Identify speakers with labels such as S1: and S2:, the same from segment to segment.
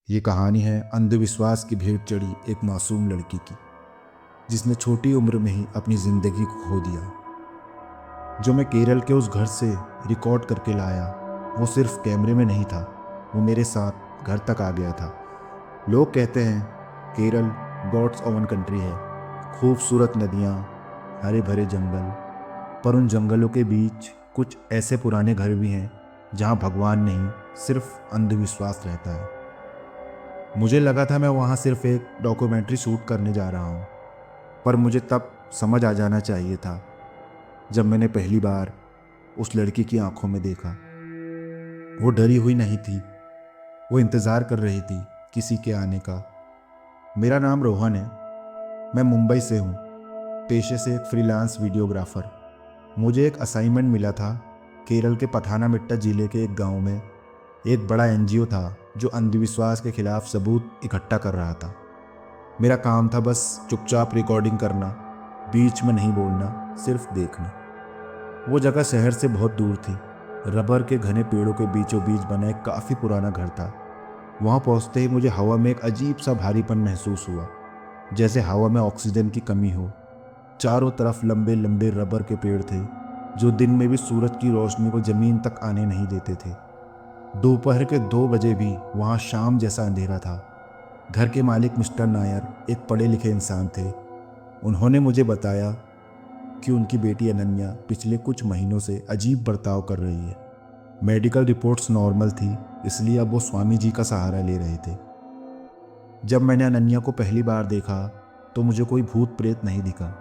S1: ये कहानी है अंधविश्वास की भेंट चढ़ी एक मासूम लड़की की, जिसने छोटी उम्र में ही अपनी ज़िंदगी को खो दिया। जो मैं केरल के उस घर से रिकॉर्ड करके लाया, वो सिर्फ कैमरे में नहीं था, वो मेरे साथ घर तक आ गया था। लोग कहते हैं केरल गॉड्स ओवन कंट्री है, खूबसूरत नदियाँ, हरे भरे जंगल, पर उन जंगलों के बीच कुछ ऐसे पुराने घर भी हैं जहाँ भगवान नहीं, सिर्फ अंधविश्वास रहता है। मुझे लगा था मैं वहाँ सिर्फ एक डॉक्यूमेंट्री शूट करने जा रहा हूँ, पर मुझे तब समझ आ जाना चाहिए था जब मैंने पहली बार उस लड़की की आंखों में देखा। वो डरी हुई नहीं थी, वो इंतज़ार कर रही थी किसी के आने का। मेरा नाम रोहन है, मैं मुंबई से हूँ, पेशे से एक फ्रीलांस वीडियोग्राफर। मुझे एक असाइनमेंट मिला था। केरल के पथानामिट्टा जिले के एक गांव में एक बड़ा एनजीओ था जो अंधविश्वास के खिलाफ सबूत इकट्ठा कर रहा था। मेरा काम था बस चुपचाप रिकॉर्डिंग करना, बीच में नहीं बोलना, सिर्फ देखना। वो जगह शहर से बहुत दूर थी। रबर के घने पेड़ों के बीचों बीच बना एक काफ़ी पुराना घर था। वहाँ पहुँचते ही मुझे हवा में एक अजीब सा भारीपन महसूस हुआ, जैसे हवा में ऑक्सीजन की कमी हो। चारों तरफ लंबे लंबे रबर के पेड़ थे जो दिन में भी सूरज की रोशनी को ज़मीन तक आने नहीं देते थे। दोपहर के 2 बजे भी वहाँ शाम जैसा अंधेरा था। घर के मालिक मिस्टर नायर एक पढ़े लिखे इंसान थे। उन्होंने मुझे बताया कि उनकी बेटी अनन्या पिछले कुछ महीनों से अजीब बर्ताव कर रही है। मेडिकल रिपोर्ट्स नॉर्मल थी, इसलिए अब वो स्वामी जी का सहारा ले रहे थे। जब मैंने अनन्या को पहली बार देखा तो मुझे कोई भूत प्रेत नहीं दिखा।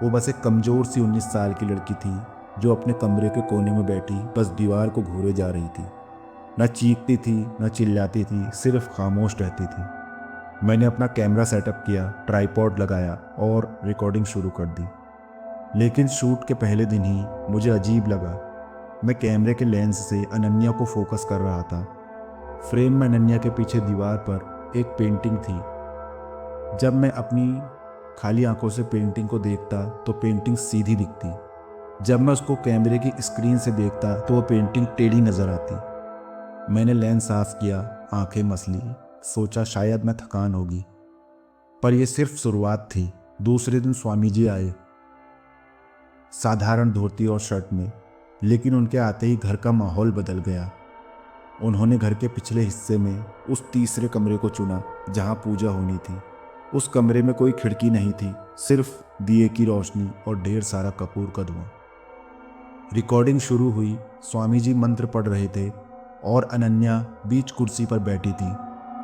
S1: वो बस एक कमज़ोर सी 19 साल की लड़की थी जो अपने कमरे के कोने में बैठी बस दीवार को घूरे जा रही थी। न चीखती थी, न चिल्लाती थी, सिर्फ खामोश रहती थी। मैंने अपना कैमरा सेटअप किया, ट्राइपॉड लगाया और रिकॉर्डिंग शुरू कर दी। लेकिन शूट के पहले दिन ही मुझे अजीब लगा। मैं कैमरे के लेंस से अनन्या को फोकस कर रहा था। फ्रेम में अनन्या के पीछे दीवार पर एक पेंटिंग थी। जब मैं अपनी खाली आंखों से पेंटिंग को देखता तो पेंटिंग सीधी दिखती। जब मैं उसको कैमरे की स्क्रीन से देखता तो वो पेंटिंग टेढ़ी नज़र आती। मैंने लेंस साफ किया, आंखें मसली, सोचा शायद मैं थकान होगी, पर यह सिर्फ शुरुआत थी। दूसरे दिन स्वामी जी आए, साधारण धोती और शर्ट में, लेकिन उनके आते ही घर का माहौल बदल गया। उन्होंने घर के पिछले हिस्से में उस तीसरे कमरे को चुना जहां पूजा होनी थी। उस कमरे में कोई खिड़की नहीं थी, सिर्फ दिए की रोशनी और ढेर सारा कपूर का धुआं। रिकॉर्डिंग शुरू हुई। स्वामी जी मंत्र पढ़ रहे थे और अनन्या बीच कुर्सी पर बैठी थी।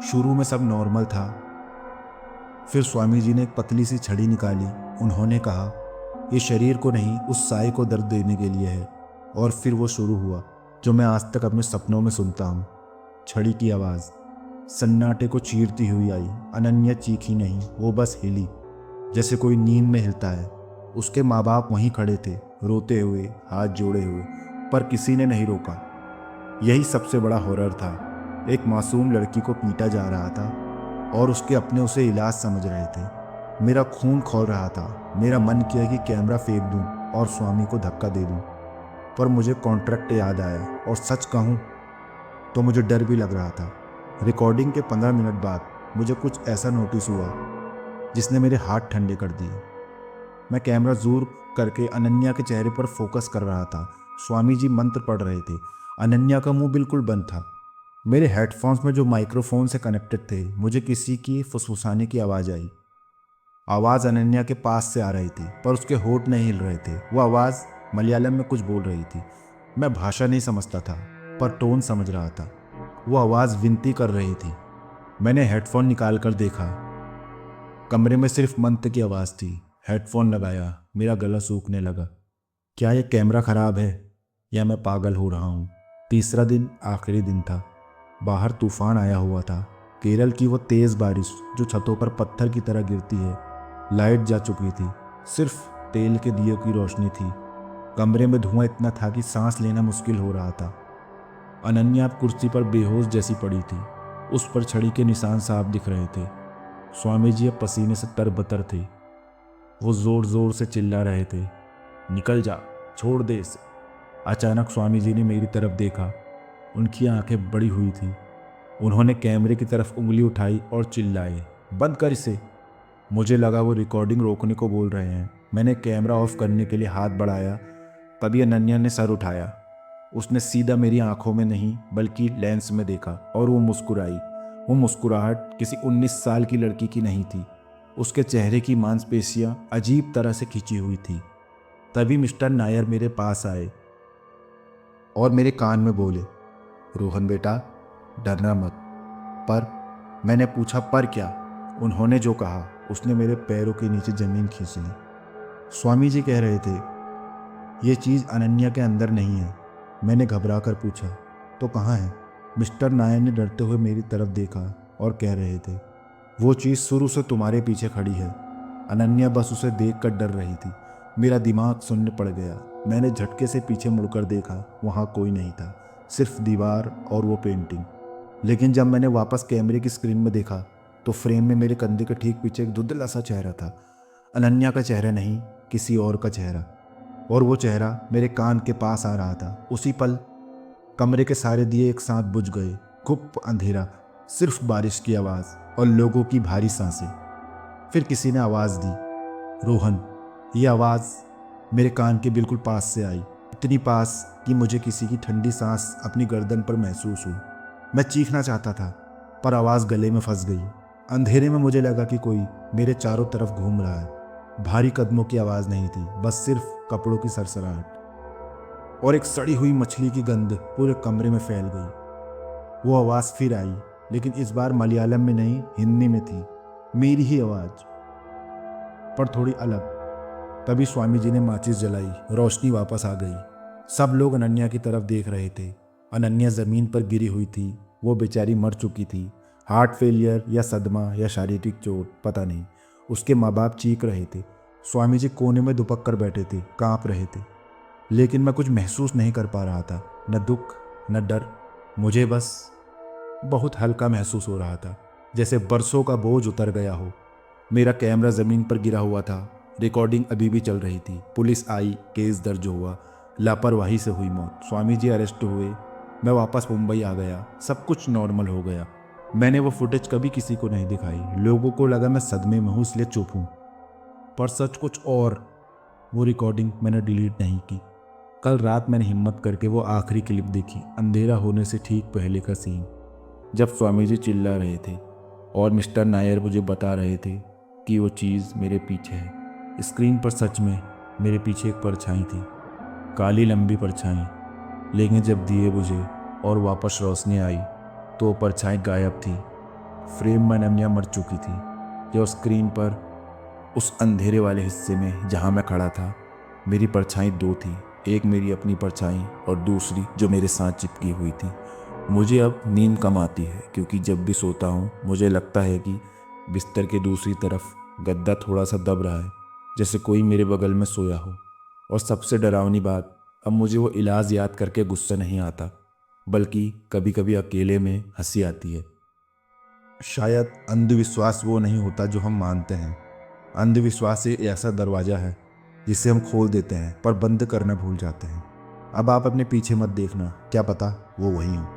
S1: शुरू में सब नॉर्मल था। फिर स्वामी जी ने एक पतली सी छड़ी निकाली। उन्होंने कहा, ये शरीर को नहीं, उस साए को दर्द देने के लिए है। और फिर वो शुरू हुआ जो मैं आज तक अपने सपनों में सुनता हूँ। छड़ी की आवाज़ सन्नाटे को चीरती हुई आई। अनन्या चीखी नहीं, वो बस हिली, जैसे कोई नींद में हिलता है। उसके माँ बाप वहीं खड़े थे, रोते हुए, हाथ जोड़े हुए, पर किसी ने नहीं रोका। यही सबसे बड़ा हॉरर था। एक मासूम लड़की को पीटा जा रहा था और उसके अपने उसे इलाज समझ रहे थे। मेरा खून खौल रहा था। मेरा मन किया कि कैमरा फेंक दूं और स्वामी को धक्का दे दूं, पर मुझे कॉन्ट्रैक्ट याद आया और सच कहूं तो मुझे डर भी लग रहा था। रिकॉर्डिंग के 15 मिनट बाद मुझे कुछ ऐसा नोटिस हुआ जिसने मेरे हाथ ठंडे कर दिए। मैं कैमरा जूम करके अनन्या के चेहरे पर फोकस कर रहा था। स्वामी जी मंत्र पढ़ रहे थे। अनन्या का मुंह बिल्कुल बंद था। मेरे हेडफोन्स में जो माइक्रोफोन से कनेक्टेड थे, मुझे किसी की फुसफुसाने की आवाज़ आई। आवाज़ अनन्या के पास से आ रही थी, पर उसके होंठ नहीं हिल रहे थे। वो आवाज़ मलयालम में कुछ बोल रही थी। मैं भाषा नहीं समझता था, पर टोन समझ रहा था। वो आवाज़ विनती कर रही थी। मैंने हेडफोन निकाल कर देखा। कमरे में सिर्फ मंत्र की आवाज़ थी। हेडफोन लगाया, मेरा गला सूखने लगा। क्या ये कैमरा ख़राब है या मैं पागल हो रहा हूँ? तीसरा दिन आखिरी दिन था। बाहर तूफान आया हुआ था। केरल की वो तेज़ बारिश जो छतों पर पत्थर की तरह गिरती है। लाइट जा चुकी थी, सिर्फ तेल के दियों की रोशनी थी। कमरे में धुआं इतना था कि सांस लेना मुश्किल हो रहा था। अनन्या कुर्सी पर बेहोश जैसी पड़ी थी। उस पर छड़ी के निशान साफ दिख रहे थे। स्वामी जी अब पसीने से तरबतर थे। वो जोर जोर से चिल्ला रहे थे, निकल जा, छोड़ दे इसे। अचानक स्वामी जी ने मेरी तरफ देखा। उनकी आंखें बड़ी हुई थी। उन्होंने कैमरे की तरफ उंगली उठाई और चिल्लाए, बंद कर इसे। मुझे लगा वो रिकॉर्डिंग रोकने को बोल रहे हैं। मैंने कैमरा ऑफ करने के लिए हाथ बढ़ाया, तभी अनन्या ने सर उठाया। उसने सीधा मेरी आंखों में नहीं बल्कि लेंस में देखा और वो मुस्कुराई। वो मुस्कुराहट किसी 19 साल की लड़की की नहीं थी। उसके चेहरे की मांसपेशियां अजीब तरह से खिंची हुई थी। तभी मिस्टर नायर मेरे पास आए और मेरे कान में बोले, रोहन बेटा, डरना मत। पर मैंने पूछा, पर क्या? उन्होंने जो कहा उसने मेरे पैरों के नीचे जमीन खींच ली। स्वामी जी कह रहे थे, ये चीज़ अनन्या के अंदर नहीं है। मैंने घबरा कर पूछा, तो कहाँ है? मिस्टर नायर ने डरते हुए मेरी तरफ देखा और कह रहे थे, वो चीज़ शुरू से तुम्हारे पीछे खड़ी है। अनन्या बस उसे देख कर डर रही थी। मेरा दिमाग शून्य पड़ गया। मैंने झटके से पीछे मुड़कर देखा, वहाँ कोई नहीं था, सिर्फ दीवार और वो पेंटिंग। लेकिन जब मैंने वापस कैमरे की स्क्रीन में देखा तो फ्रेम में मेरे कंधे के ठीक पीछे एक धुंधला सा चेहरा था। अनन्या का चेहरा नहीं, किसी और का चेहरा। और वो चेहरा मेरे कान के पास आ रहा था। उसी पल कमरे के सारे दिए एक साथ बुझ गए। खूब अंधेरा, सिर्फ बारिश की आवाज़ और लोगों की भारी सांसें। फिर किसी ने आवाज़ दी, रोहन। ये आवाज़ मेरे कान के बिल्कुल पास से आई, इतनी पास कि मुझे किसी की ठंडी सांस अपनी गर्दन पर महसूस हुई। मैं चीखना चाहता था पर आवाज़ गले में फंस गई। अंधेरे में मुझे लगा कि कोई मेरे चारों तरफ घूम रहा है। भारी कदमों की आवाज़ नहीं थी, बस सिर्फ कपड़ों की सरसराहट और एक सड़ी हुई मछली की गंध पूरे कमरे में फैल गई। वो आवाज़ फिर आई, लेकिन इस बार मलयालम में नहीं, हिंदी में थी। मेरी ही आवाज़, पर थोड़ी अलग। तभी स्वामी जी ने माचिस जलाई, रोशनी वापस आ गई। सब लोग अनन्या की तरफ देख रहे थे। अनन्या ज़मीन पर गिरी हुई थी। वो बेचारी मर चुकी थी। हार्ट फेलियर या सदमा या शारीरिक चोट, पता नहीं। उसके माँ बाप चीख रहे थे। स्वामी जी कोने में दुपक कर बैठे थे, कांप रहे थे। लेकिन मैं कुछ महसूस नहीं कर पा रहा था, न दुख न डर। मुझे बस बहुत हल्का महसूस हो रहा था, जैसे बरसों का बोझ उतर गया हो। मेरा कैमरा ज़मीन पर गिरा हुआ था। रिकॉर्डिंग अभी भी चल रही थी। पुलिस आई, केस दर्ज हुआ, लापरवाही से हुई मौत। स्वामी जी अरेस्ट हुए। मैं वापस मुंबई आ गया। सब कुछ नॉर्मल हो गया। मैंने वो फुटेज कभी किसी को नहीं दिखाई। लोगों को लगा मैं सदमे में हूँ इसलिए चुप हूँ, पर सच कुछ और। वो रिकॉर्डिंग मैंने डिलीट नहीं की। कल रात मैंने हिम्मत करके वो आखिरी क्लिप देखी, अंधेरा होने से ठीक पहले का सीन, जब स्वामी जी चिल्ला रहे थे और मिस्टर नायर मुझे बता रहे थे कि वो चीज़ मेरे पीछे है। स्क्रीन पर सच में मेरे पीछे एक परछाई थी, काली लंबी परछाई। लेकिन जब दिए बुझे और वापस रोशनी आई तो वो परछाई गायब थी। फ्रेम में अनन्या मर चुकी थी। जो स्क्रीन पर उस अंधेरे वाले हिस्से में जहाँ मैं खड़ा था, मेरी परछाई दो थी। एक मेरी अपनी परछाई और दूसरी जो मेरे साथ चिपकी हुई थी। मुझे अब नींद कम आती है क्योंकि जब भी सोता हूँ मुझे लगता है कि बिस्तर के दूसरी तरफ गद्दा थोड़ा सा दब रहा है, जैसे कोई मेरे बगल में सोया हो। और सबसे डरावनी बात, अब मुझे वो इलाज याद करके गुस्सा नहीं आता, बल्कि कभी कभी अकेले में हंसी आती है। शायद अंधविश्वास वो नहीं होता जो हम मानते हैं। अंधविश्वास एक ऐसा दरवाज़ा है जिसे हम खोल देते हैं पर बंद करना भूल जाते हैं। अब आप अपने पीछे मत देखना, क्या पता वो वही हो।